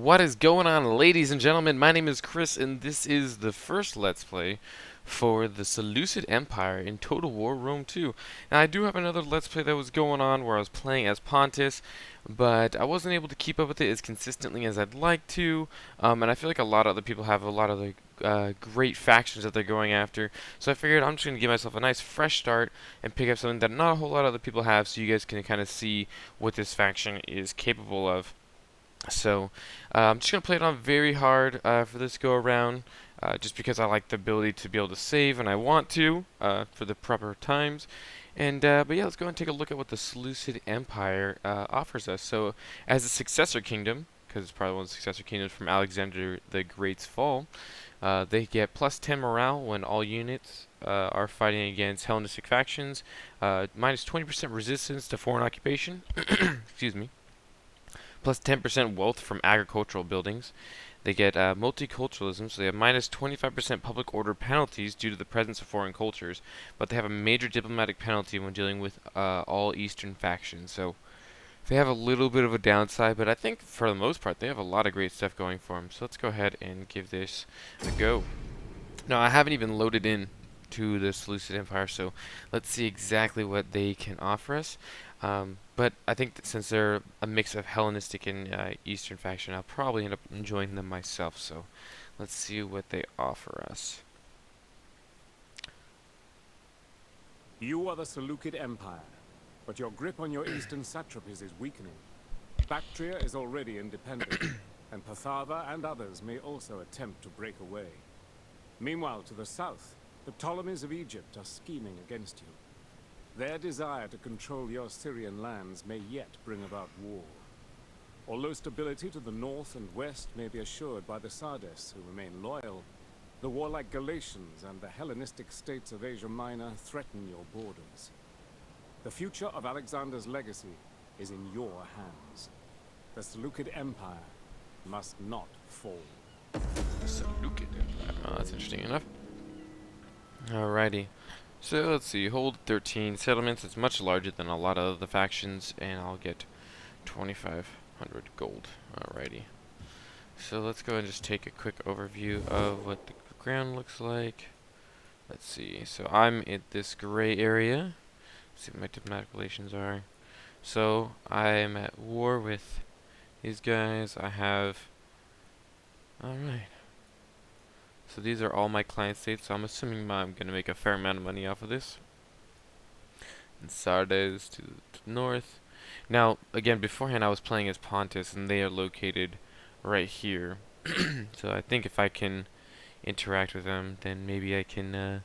What is going on, ladies and gentlemen? My name is Chris, and this is the first Let's Play for the Seleucid Empire in Total War Rome 2. Now, I do have another Let's Play that was going on where I was playing as Pontus, but I wasn't able to keep up with it as consistently as I'd like to, and I feel like a lot of other people have a lot of the great factions that they're going after, so I figured I'm just going to give myself a nice fresh start and pick up something that not a whole lot of other people have, so you guys can kind of see what this faction is capable of. So I'm just going to play it on very hard for this go around, just because I like the ability to be able to save and I want to for the proper times. And but yeah, let's go and take a look at what the Seleucid Empire offers us. So as a successor kingdom, because it's probably one of the successor kingdoms from Alexander the Great's fall, they get plus 10 morale when all units are fighting against Hellenistic factions, minus 20% resistance to foreign occupation. Excuse me. Plus 10% wealth from agricultural buildings. They get multiculturalism, so they have minus 25% public order penalties due to the presence of foreign cultures, but they have a major diplomatic penalty when dealing with all Eastern factions. So they have a little bit of a downside, but I think for the most part they have a lot of great stuff going for them. So let's go ahead and give this a go. Now, I haven't even loaded in to the Seleucid Empire, so let's see exactly what they can offer us. But I think that since they're a mix of Hellenistic and Eastern faction, I'll probably end up enjoying them myself. So let's see what they offer us. You are the Seleucid Empire, but your grip on your eastern satrapies is weakening. Bactria is already independent, and Patharva and others may also attempt to break away. Meanwhile, to the south, the Ptolemies of Egypt are scheming against you. Their desire to control your Syrian lands may yet bring about war. Although stability to the north and west may be assured by the Sardes, who remain loyal, the warlike Galatians and the Hellenistic states of Asia Minor threaten your borders. The future of Alexander's legacy is in your hands. The Seleucid Empire must not fall. Seleucid Empire. Oh, that's interesting enough. Alrighty. So let's see, hold 13 settlements. It's much larger than a lot of the factions, and I'll get 2,500 gold. Alrighty. So let's go and just take a quick overview of what the ground looks like. Let's see. So I'm in this gray area. Let's see what my diplomatic relations are. So I'm at war with these guys. I have. Alright. So these are all my client states, so I'm assuming I'm going to make a fair amount of money off of this. And Sardes to the north. Now, again, beforehand I was playing as Pontus, and they are located right here. So I think if I can interact with them, then maybe I can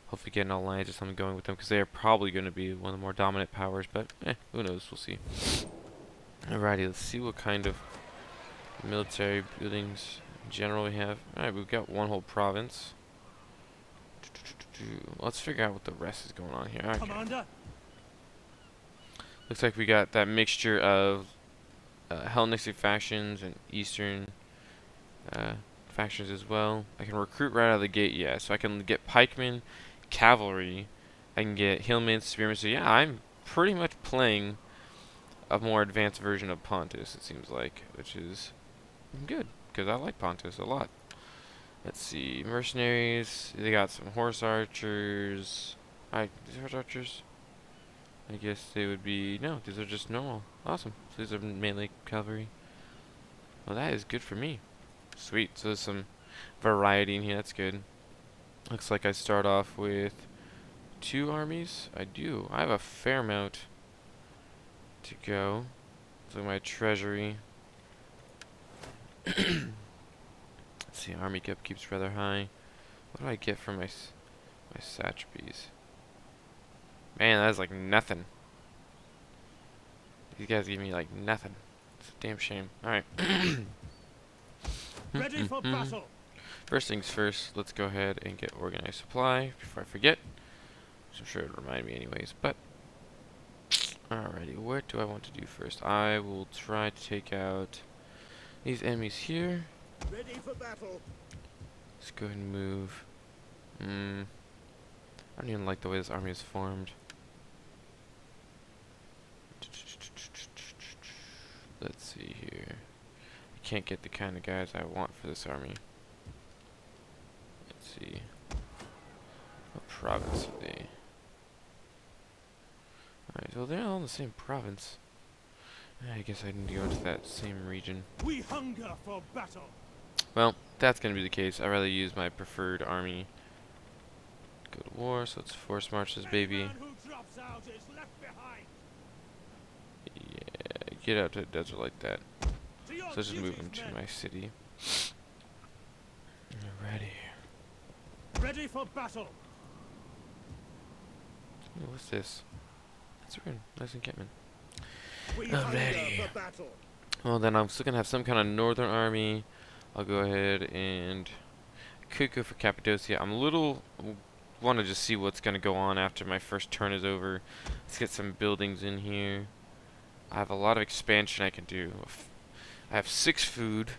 hopefully get an alliance or something going with them, because they are probably going to be one of the more dominant powers, but who knows, we'll see. Alrighty, let's see what kind of military buildings in general we have. Alright, we've got one whole province. Let's figure out what the rest is going on here. Okay. Commander. Looks like we got that mixture of Hellenistic factions and Eastern factions as well. I can recruit right out of the gate, yeah. So I can get pikemen, cavalry, I can get hillmen, spearmen. So yeah, I'm pretty much playing a more advanced version of Pontus, it seems like, which is good, because I like Pontus a lot. Let's see, mercenaries, they got some horse archers. These horse archers? I guess they would be, no, these are just normal. Awesome, so these are mainly cavalry. Well, that is good for me. Sweet, so there's some variety in here, that's good. Looks like I start off with 2 armies. I do, I have a fair amount to go. So my treasury. Let's see, army keeps rather high. What do I get from my satrapies? Man, that's like nothing. These guys give me like nothing. It's a damn shame. Alright. Ready for battle. First things first, let's go ahead and get organized supply before I forget. Which I'm sure it'll remind me anyways, but alrighty, what do I want to do first? I will try to take out these enemies here. Ready for battle. Let's go ahead and move. I don't even like the way this army is formed. Let's see here. can't get the kind of guys I want for this army. Let's see. What province are they? Alright, well they're all in the same province. I guess I need to go into that same region. We hunger for battle. Well, that's going to be the case. I'd rather use my preferred army. Go to war, so let's force march this baby. Any man who drops out is left behind. Yeah, get out to the desert like that. To your So let's just move duties, him to men. my city. Alrighty. Ready for battle. Ooh, what's this? That's weird. Nice encampment. We Alrighty. hunger for battle. Well, then I'm still going to have some kind of northern army. I'll go ahead and could go for Cappadocia. I'm a little want to just see what's going to go on after my first turn is over. Let's get some buildings in here. I have a lot of expansion I can do. I have 6 food.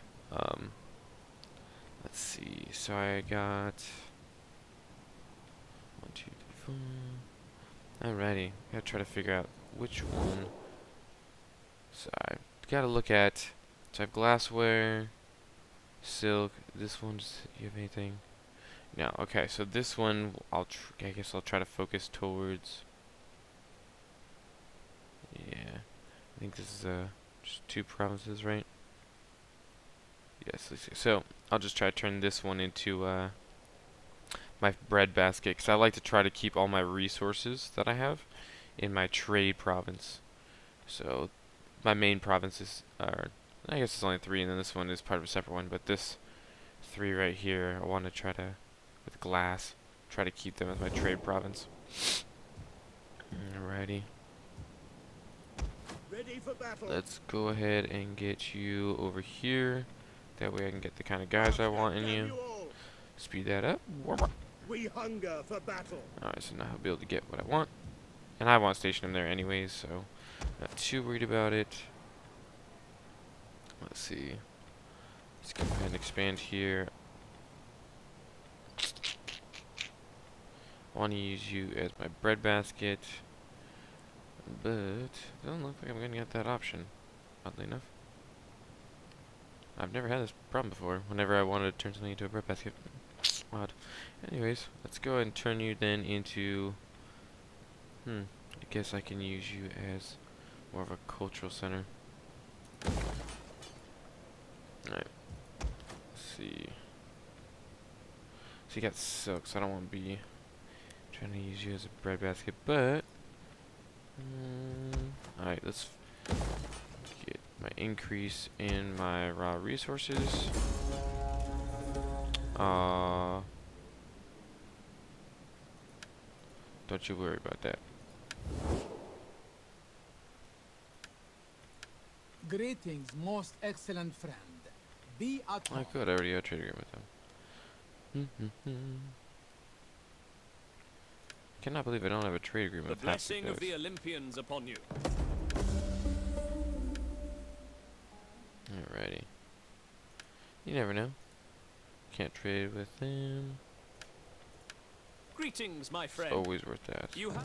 Let's see. So I got 1, 2, 3, 4. Alrighty. Gotta try to figure out which one. So I gotta look at. So I have glassware, silk. This one. You have anything? No. Okay. So this one, I guess I'll try to focus towards. Yeah. I think this is just 2 provinces, right? Yes. Let's see. So I'll just try to turn this one into my bread basket, because I like to try to keep all my resources that I have in my trade province. So my main provinces are, I guess it's only 3, and then this one is part of a separate one, but this 3 right here, I want to try to, with glass, try to keep them as my trade province. Alrighty. Ready for battle. Let's go ahead and get you over here. That way I can get the kind of guys I want in you. Speed that up. We hunger for battle. Alright, so now I'll be able to get what I want. And I want to station him there anyways, so not too worried about it. Let's see. Let's go ahead and expand here. I want to use you as my bread basket, but it doesn't look like I'm going to get that option, oddly enough. I've never had this problem before, whenever I wanted to turn something into a bread basket. Odd. Anyways, let's go ahead and turn you then into, I guess I can use you as more of a cultural center. Alright. Let's see. So you got silk, so I don't want to be trying to use you as a bread basket, but alright, let's get my increase in my raw resources. Don't you worry about that. Greetings, most excellent friend. Be at I home. could already have a trade agreement with them. Cannot believe I don't have a trade agreement The with half blessing of those. the Olympians upon you. Alrighty. You never know. Can't trade with them. Greetings, my It's friend. always worth that. You have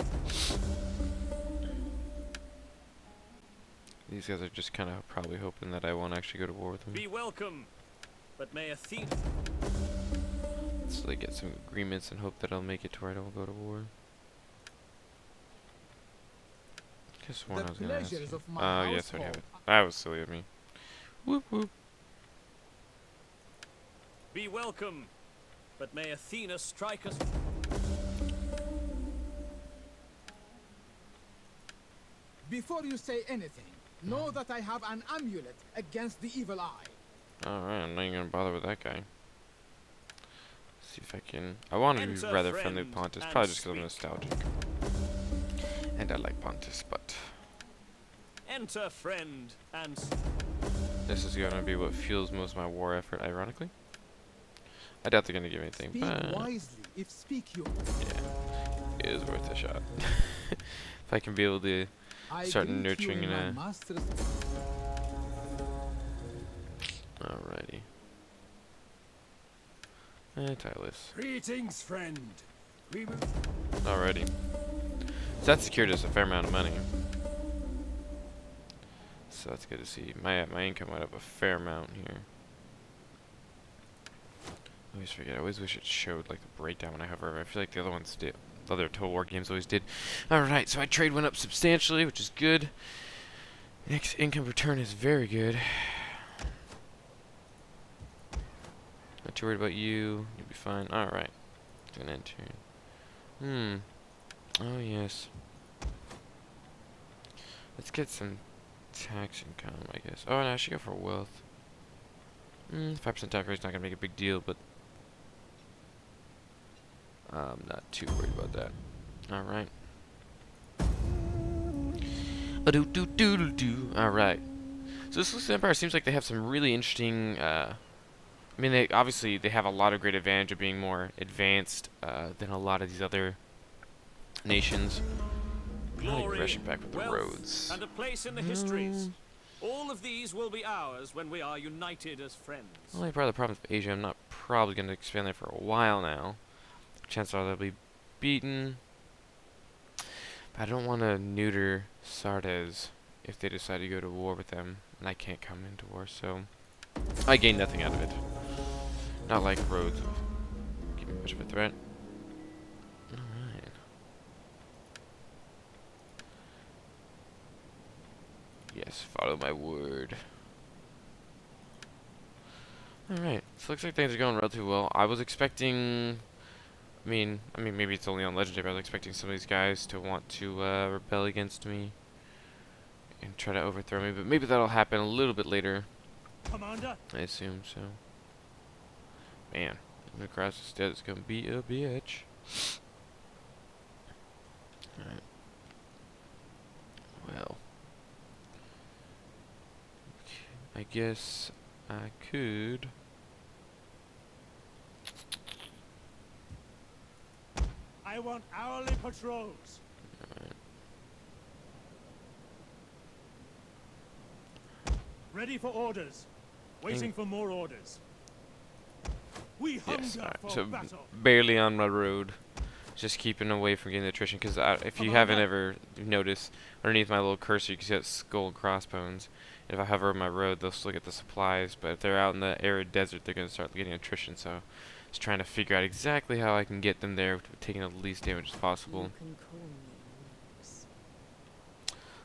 These guys are just kind of probably hoping that I won't actually go to war with them. be welcome, but may Athena. So they get some agreements and hope that I'll make it to where I don't go to war. Guess one I The was gonna ask pleasures you. of my Oh yes, I have household. it. That was silly of me. Whoop whoop. Be welcome, but may Athena strike us. Before you say anything, know that I have an amulet against the evil eye. Alright, I'm not even gonna bother with that guy. See if I can. I want to be Enter rather friendly with friend Pontus, and probably just because I'm speak. nostalgic. And I like Pontus, but Enter friend and this is gonna be what fuels most of my war effort, ironically. I doubt they're gonna give anything, Speak but wisely, if speak you. yeah, it is worth a shot. If I can be able to I start greet you nurturing in in my a. master's. Alrighty. Tieless. Greetings, friend. We will. Alrighty. So that secured us a fair amount of money. So so that's good to see. My income went up a fair amount here. I always forget. I always wish it showed like the breakdown when I hover over. I feel like the other ones did. The other Total War games always did. Alright, so my trade went up substantially, which is good. Next income return is very good. Not too worried about you. You'll be fine. Alright. Gonna enter. Oh, yes. Let's get some tax income, I guess. Oh, no, I should go for wealth. 5% tax rate's not gonna make a big deal, but I'm not too worried about that. Alright. Alright. So this Seleucid Empire seems like they have some really interesting, I mean, they have a lot of great advantage of being more advanced than a lot of these other nations. Not Glory, aggression back with the wealth, roads. and a place in the histories. All of these will be ours when we are united as friends. Only part of the province of Asia, I'm not probably going to expand there for a while now. Chances are they'll be beaten. But I don't want to neuter Sardes if they decide to go to war with them, and I can't come into war, so I gain nothing out of it. Not like roads give me much of a threat. Alright. Yes, follow my word. Alright, so looks like things are going relatively well. I was expecting, I mean maybe it's only on Legendary, but I was expecting some of these guys to want to rebel against me and try to overthrow me, but maybe that'll happen a little bit later. Commander. I assume so. Man, moving across this desert is gonna be a bitch. Alright. Well. I guess I could. I want hourly patrols. Alright. Ready for orders. Waiting for more orders. We hunger Yes, alright. for So battle. barely on my road. Just keeping away from getting the attrition, because if you haven't ever noticed, underneath my little cursor you can see that skull and crossbones. And if I hover over my road, they'll still get the supplies, but if they're out in the arid desert, they're going to start getting attrition, so just trying to figure out exactly how I can get them there, taking the least damage as possible.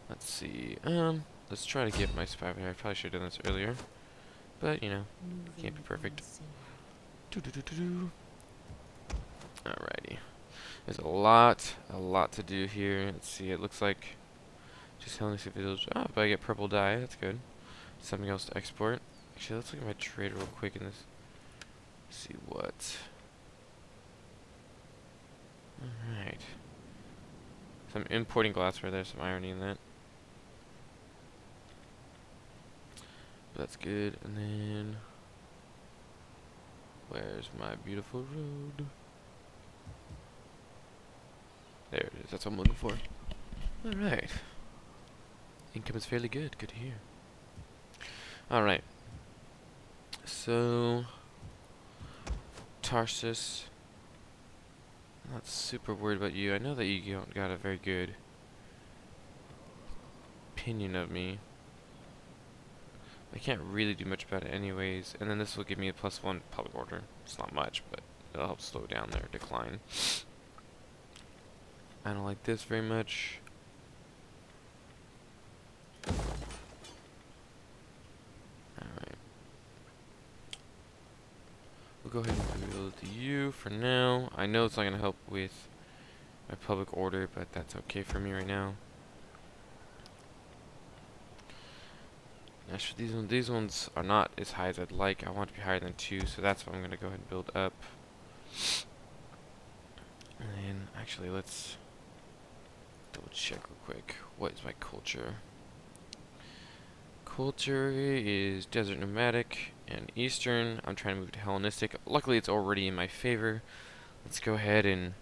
Let's see, let's try to get my survivor here. I probably should have done this earlier, but, you know, can't be perfect. Alrighty. There's a lot to do here. Let's see, it looks like just Hellenistic village. Oh, but I get purple dye, that's good. Something else to export. Actually, let's look at my trade real quick in this. See what. Alright. So I'm importing glassware, there's some irony in that. But that's good, and then where's my beautiful road? There it is, that's what I'm looking for. Alright. Income is fairly good, good to hear. Alright. So Tarsus. I'm not super worried about you. I know that you don't got a very good opinion of me. I can't really do much about it anyways. And then this will give me a +1 public order. It's not much, but it'll help slow down their decline. I don't like this very much. Alright. We'll go ahead and build you for now. I know it's not going to help with my public order, but that's okay for me right now. Actually, these ones are not as high as I'd like. I want to be higher than 2, so that's what I'm going to go ahead and build up. And then, actually, let's double check real quick. What is my culture? Culture is desert nomadic and eastern. I'm trying to move to Hellenistic. Luckily, it's already in my favor. Let's go ahead and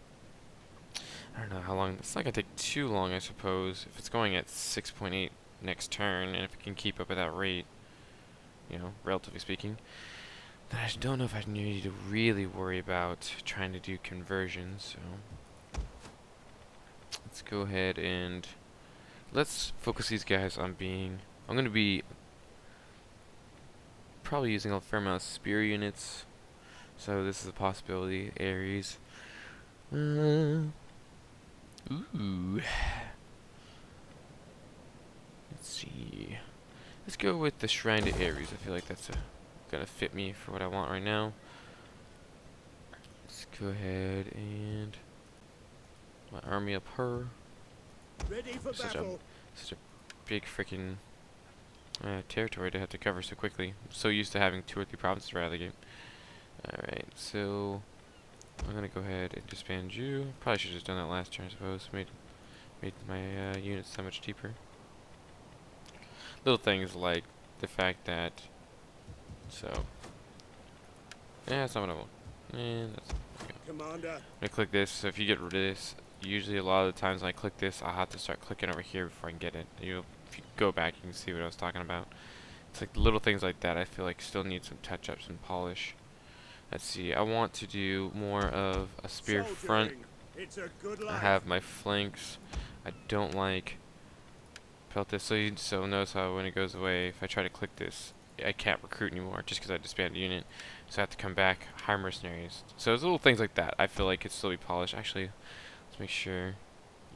I don't know how long. It's not gonna take too long, I suppose. If it's going at 6.8 next turn, and if it can keep up at that rate, you know, relatively speaking, then I don't know if I need to really worry about trying to do conversions. So let's go ahead and let's focus these guys on being I'm going to be probably using a fair amount of spear units. So this is a possibility. Ares. Ooh. Let's see. Let's go with the Shrine to Ares. I feel like that's gonna fit me for what I want right now. Let's go ahead and my army up her. Ready for Such battle. a big freaking territory to have to cover so quickly. I'm so used to having 2 or 3 provinces right out of the gate. Alright, so I'm gonna go ahead and disband you. Probably should have just done that last turn, I suppose. Made my units so much cheaper. Little things like the fact that yeah, that's not what I want. And that's Commander. I'm gonna click this. So if you get rid of this, usually a lot of the times when I click this, I'll have to start clicking over here before I can get it. If you go back, you can see what I was talking about. It's like little things like that I feel like still need some touch-ups and polish. Let's see, I want to do more of a spear front. Soldiering. It's a good I life. have my flanks. I don't like pelt this, so notice how when it goes away, if I try to click this, I can't recruit anymore just because I disbanded a unit. So I have to come back, hire mercenaries. So there's little things like that I feel like could still be polished. Actually, let's make sure.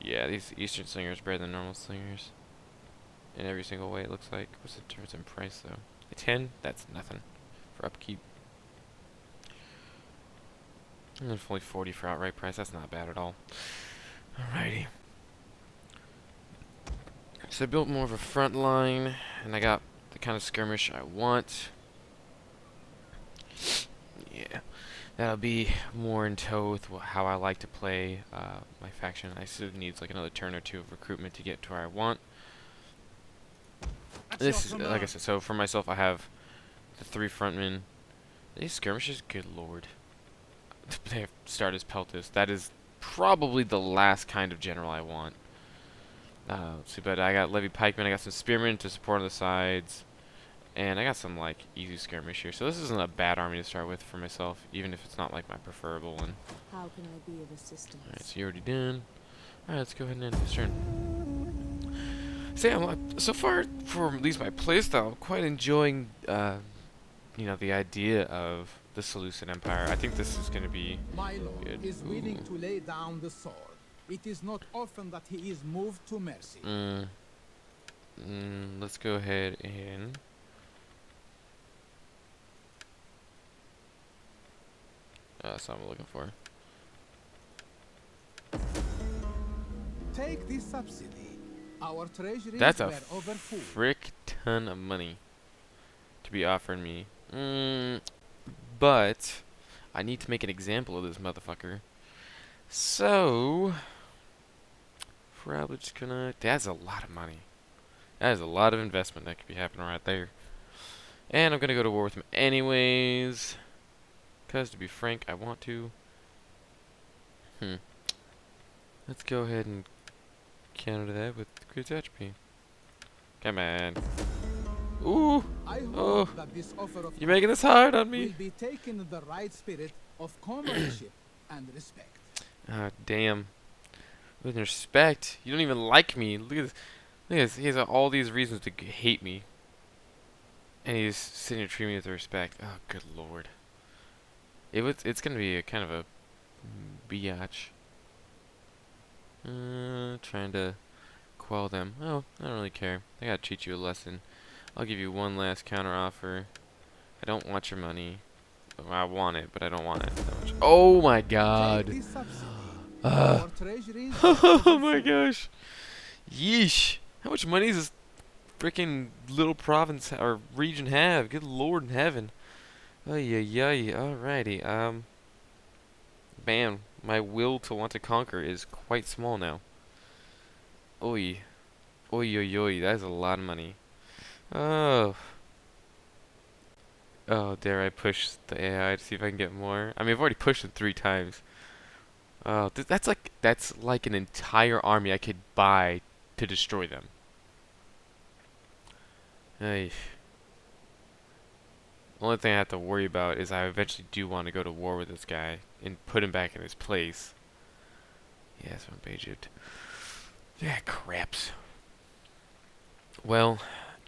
Yeah, these Eastern slingers are better than normal slingers. In every single way, it looks like. What's the difference in price, though? A 10? That's nothing for upkeep. And then only 40 for outright price. That's not bad at all. Alrighty. So I built more of a front line, and I got the kind of skirmish I want. Yeah, that'll be more in tow with how I like to play my faction. I still needs like another turn or 2 of recruitment to get to where I want. That's This is, your like I command. said, so for myself I have the 3 frontmen. These skirmishes, good lord. They have start as Peltis. That is probably the last kind of general I want. Let's see, but I got levy pikemen, I got some spearmen to support on the sides, and I got some like easy skirmish here. So this isn't a bad army to start with for myself, even if it's not like my preferable one. How can I be of assistance? Alright, so you're already done. Alright, let's go ahead and end this turn. So yeah, so far for at least my playstyle, I'm quite enjoying you know, the idea of the Seleucid Empire. I think this is gonna be My lord good. is willing Ooh. to lay down the sword. It is not often that he is moved to mercy. Let's go ahead and that's what I'm looking for. Take this subsidy. Our treasuries That's a were overfull. frick ton of money to be offering me. But I need to make an example of this motherfucker. So probably just gonna. That's a lot of money. That is a lot of investment that could be happening right there. And I'm gonna go to war with him anyways. Cause to be frank, I want to. Let's go ahead and counter that with great atrophy. Come on. Ooh. I hope Oh. that this offer of You're making this hard on will me. be taken in the right spirit of comradeship and respect. Ah, damn. With respect, you don't even like me. Look at this. Look at this. He has all these reasons to hate me. And he's sitting here treating me with respect. Oh, good lord. It's gonna be a kind of a biatch. Trying to quell them. Oh, I don't really care. I gotta teach you a lesson. I'll give you one last counter offer. I don't want your money. Well, I want it, but I don't want it that much. Oh my god. Take this subsidy. Our treasuries were Oh my overfull. gosh. Yeesh. How much money does this freaking little province or region have? Good lord in heaven. Ay ay ay. Alrighty. Man, my will to want to conquer is quite small now. Oi. Oi oi oi. That is a lot of money. Oh. Oh, dare I push the AI to see if I can get more? I mean, I've already pushed it 3 times. Oh, that's like an entire army I could buy to destroy them. Ay. Only thing I have to worry about is I eventually do want to go to war with this guy and put him back in his place. Yeah, from Egypt. Yeah, craps. Well,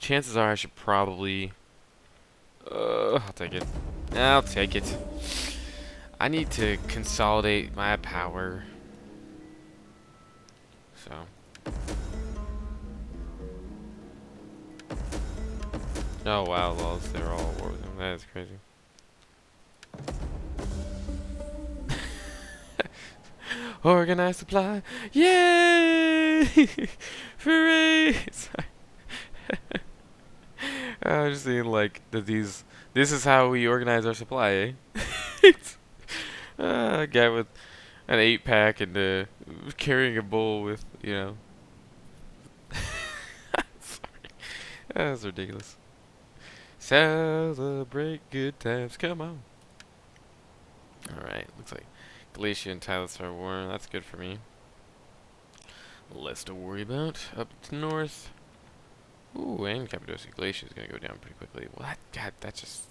chances are I should probably... I'll take it. I'll take it. I need to consolidate my power. So. Oh wow, lols, they're all at war with them. That is crazy. Organized supply. Yay! Hooray! Sorry. I was just saying, like, that these... This is how we organize our supply, eh? A guy with an 8-pack and carrying a bowl with, you know... Sorry. That's ridiculous. Celebrate good times, come on. Alright, looks like Galatia and Tylos are war. That's good for me. Less to worry about. Up to north. Ooh, and Cappadocia Glacier is gonna go down pretty quickly. Well, that just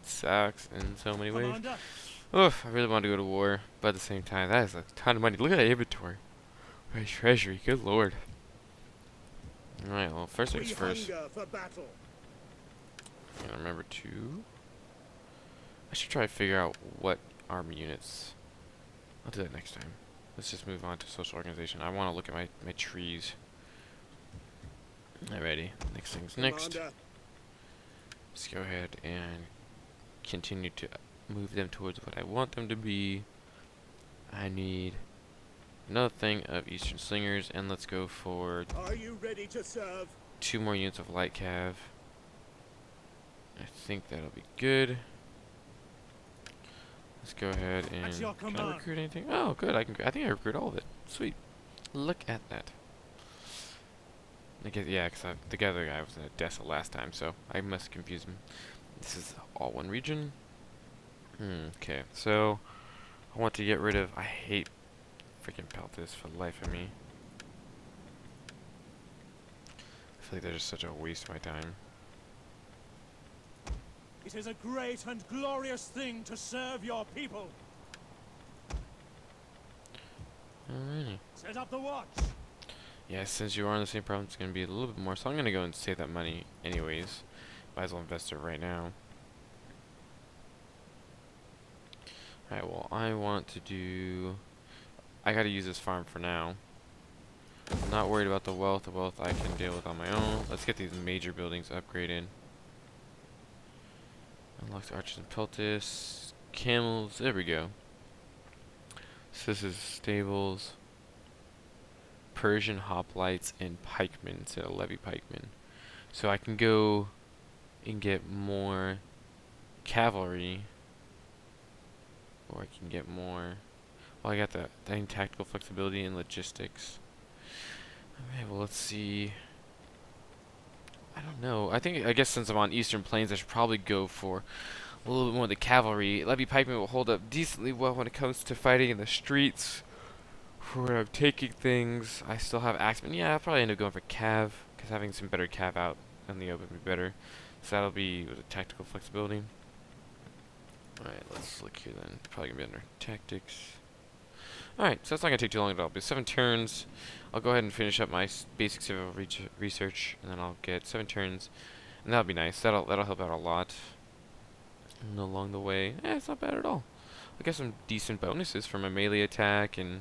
sucks in so many ways. Commander, Oof, I really want to go to war, but at the same time, that is a ton of money. Look at that inventory. My treasury, good lord. Alright, well, first things first. for battle. And remember to... I should try to figure out what army units. I'll do that next time. Let's just move on to social organization. I want to look at my trees. Alrighty, next thing's next. Commander. Let's go ahead and continue to move them towards what I want them to be. I need another thing of Eastern Slingers, and let's go for Are you ready to serve? 2 more units of Light Cav. I think that'll be good. Let's go ahead and At your can I command. recruit anything? Oh, good. I think I recruit all of it. Sweet. Look at that. I guess, yeah, because the other guy was in Odessa last time, so I must confuse him. This is all one region. Okay, so I want to get rid of. I hate freaking Peltis for the life of me. I feel like they're just such a waste of my time. It is a great and glorious thing to serve your people. Alrighty. Set up the watch. Yeah, since you are in the same province, it's going to be a little bit more. So I'm going to go and save that money anyways. Might as well invest it right now. Alright, well, I want to do... I got to use this farm for now. I'm not worried about the wealth. The wealth I can deal with on my own. Let's get these major buildings upgraded. Unlocks archers and peltis. Camels. There we go. So this is stables. Persian hoplites and pikemen instead of levy pikemen. So I can go and get more cavalry, or I can get more. Well, I got the tactical flexibility and logistics. Okay, well let's see. I don't know. I guess since I'm on Eastern Plains, I should probably go for a little bit more of the cavalry. Levy pikemen will hold up decently well when it comes to fighting in the streets. For when I'm taking things, I still have axemen. Yeah, I'll probably end up going for cav, because having some better cav out in the open would be better. So that'll be with the tactical flexibility. Alright, let's look here then. Probably going to be under tactics. Alright, so that's not going to take too long at all. It'll be 7 turns. I'll go ahead and finish up my basic civil research, and then I'll get 7 turns. And that'll be nice. That'll help out a lot. And along the way, it's not bad at all. I'll get some decent bonuses for my melee attack and...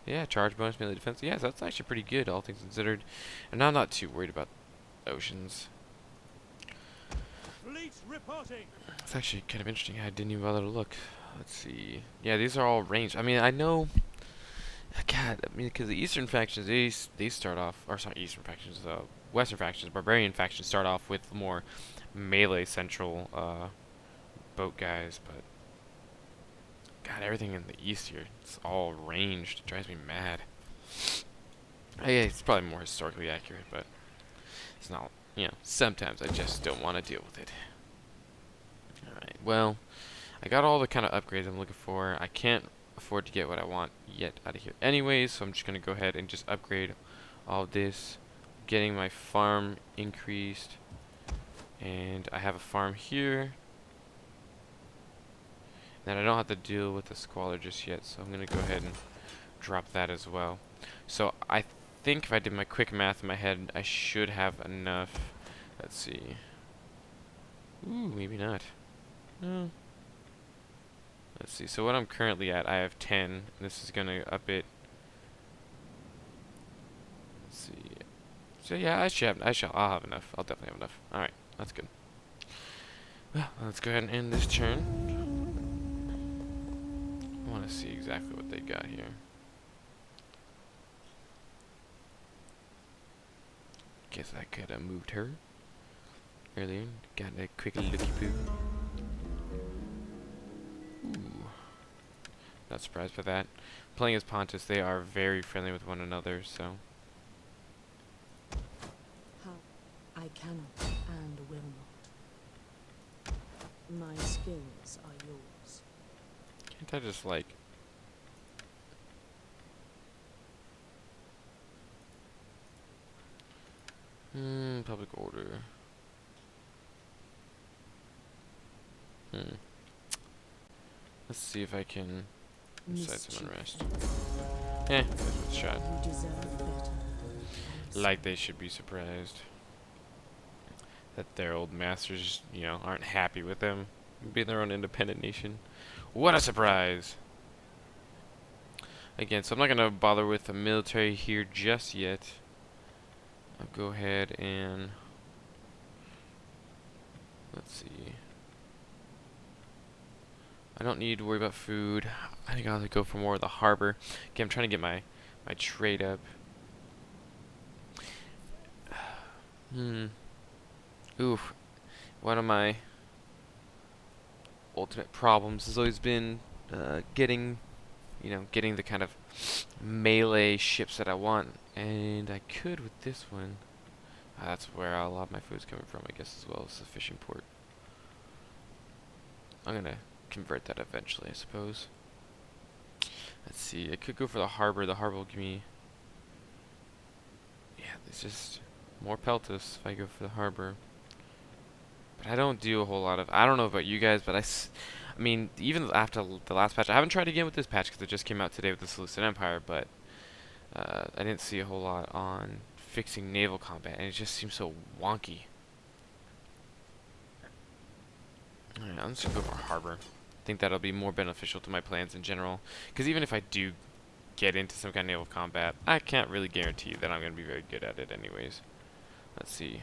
Yeah, charge bonus, melee defense. Yeah, so that's actually pretty good, all things considered. And I'm not too worried about oceans. Fleet reporting. It's actually kind of interesting. I didn't even bother to look. Let's see. Yeah, these are all ranged. I mean, I know... God, I mean, because the Eastern factions, they start off... Or, sorry, Eastern factions. Western factions, Barbarian factions start off with more melee central boat guys, but... God, everything in the east here, it's all ranged. It drives me mad. Yeah, it's probably more historically accurate, but it's not, you know, sometimes I just don't want to deal with it. Alright, well, I got all the kind of upgrades I'm looking for. I can't afford to get what I want yet out of here anyways, so I'm just going to go ahead and just upgrade all of this. Getting my farm increased, and I have a farm here. And I don't have to deal with the squalor just yet, so I'm going to go ahead and drop that as well. So I think if I did my quick math in my head, I should have enough Let's see. Ooh, maybe not. No. Let's see. So what I'm currently at, I have 10. And this is gonna up it. Let's see. So yeah, I'll have enough. I'll definitely have enough. All right, that's good. Well, let's go ahead and end this turn. I want to see exactly what they got here. Guess I could have moved her earlier. Got a quick looky poo. Ooh. Not surprised by that. Playing as Pontus, they are very friendly with one another, so. How? I cannot and will not. My skills are yours. Can't I just, like. Public order. Let's see if I can incite some unrest. That's a shot. You deserve better. Like they should be surprised that their old masters, you know, aren't happy with them being their own independent nation. What a surprise! Again, so I'm not gonna bother with the military here just yet. I'll go ahead and let's see. I don't need to worry about food. I think I'll go for more of the harbor. Okay, I'm trying to get my trade up. Oof. One of my ultimate problems has always been getting the kind of melee ships that I want. And I could with this one. That's where a lot of my food's coming from, I guess, as well as the fishing port. I'm gonna convert that eventually, I suppose. Let's see. I could go for the harbor. The harbor will give me. Yeah, there's just more peltas if I go for the harbor. But I don't do a whole lot of. I don't know about you guys, but I mean, even after the last patch, I haven't tried again with this patch because it just came out today with the Seleucid Empire, but I didn't see a whole lot on fixing naval combat, and it just seems so wonky. Alright, I'm just gonna go for harbor. I think that'll be more beneficial to my plans in general, because even if I do get into some kind of naval combat, I can't really guarantee that I'm gonna be very good at it anyways. Let's see.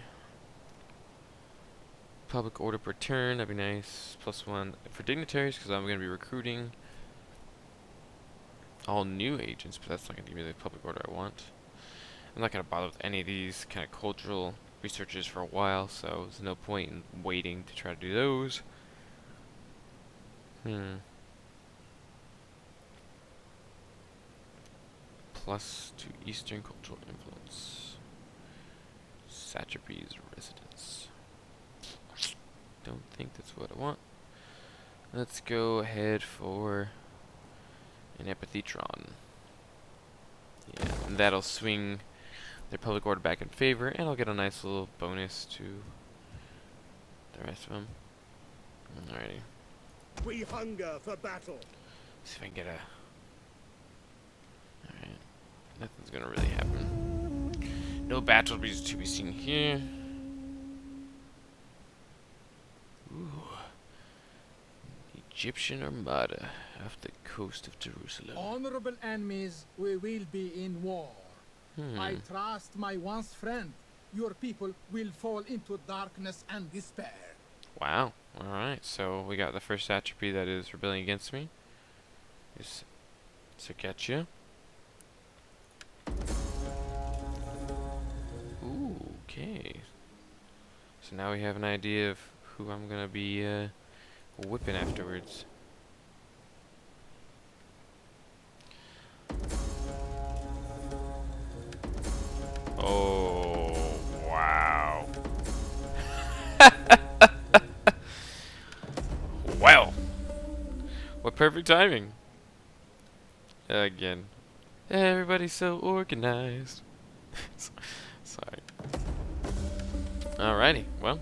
Public order per turn, that'd be nice. +1 for dignitaries, because I'm gonna be recruiting all new agents, but that's not gonna give me the public order I want. I'm not gonna bother with any of these kind of cultural researches for a while, so there's no point in waiting to try to do those. +2 Eastern cultural influence. Satrapies residence. Don't think that's what I want. Let's go ahead for an epithetron. Yeah, and that'll swing their public order back in favor, and I'll get a nice little bonus to the rest of them. Alrighty. We hunger for battle. See if I can get a. Alright. Nothing's gonna really happen. No battle to be seen here. Ooh. Egyptian Armada off the coast of Jerusalem. Honorable enemies, we will be in war. I trust my once friend. Your people will fall into darkness and despair. Wow. Alright, so we got the first satrapy that is rebelling against me. Is Circatia. Ooh, okay. So now we have an idea of who I'm gonna be whipping afterwards. Oh, wow. Well, what perfect timing. Again, everybody's so organized. Sorry. Alrighty, well.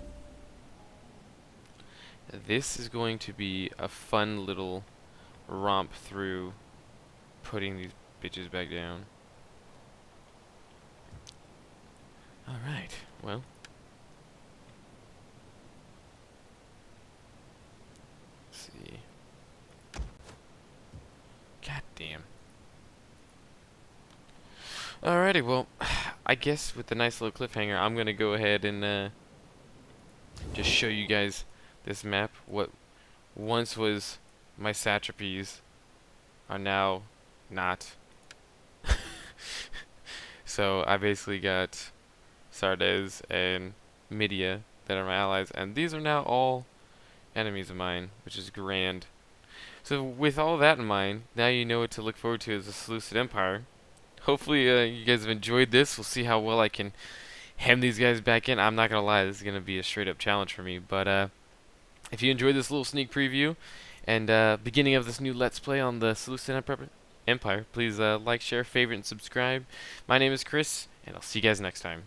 This is going to be a fun little romp through putting these bitches back down. Alright, well. Alrighty, well, I guess with the nice little cliffhanger, I'm gonna go ahead and just show you guys this map. What once was my satrapies are now not. So I basically got Sardes and Midia that are my allies, and these are now all enemies of mine, which is grand. So with all that in mind, now you know what to look forward to as the Seleucid Empire. Hopefully you guys have enjoyed this. We'll see how well I can hem these guys back in. I'm not gonna lie, this is gonna be a straight up challenge for me. But if you enjoyed this little sneak preview and beginning of this new Let's Play on the Seleucid Empire, please like, share, favorite, and subscribe. My name is Chris, and I'll see you guys next time.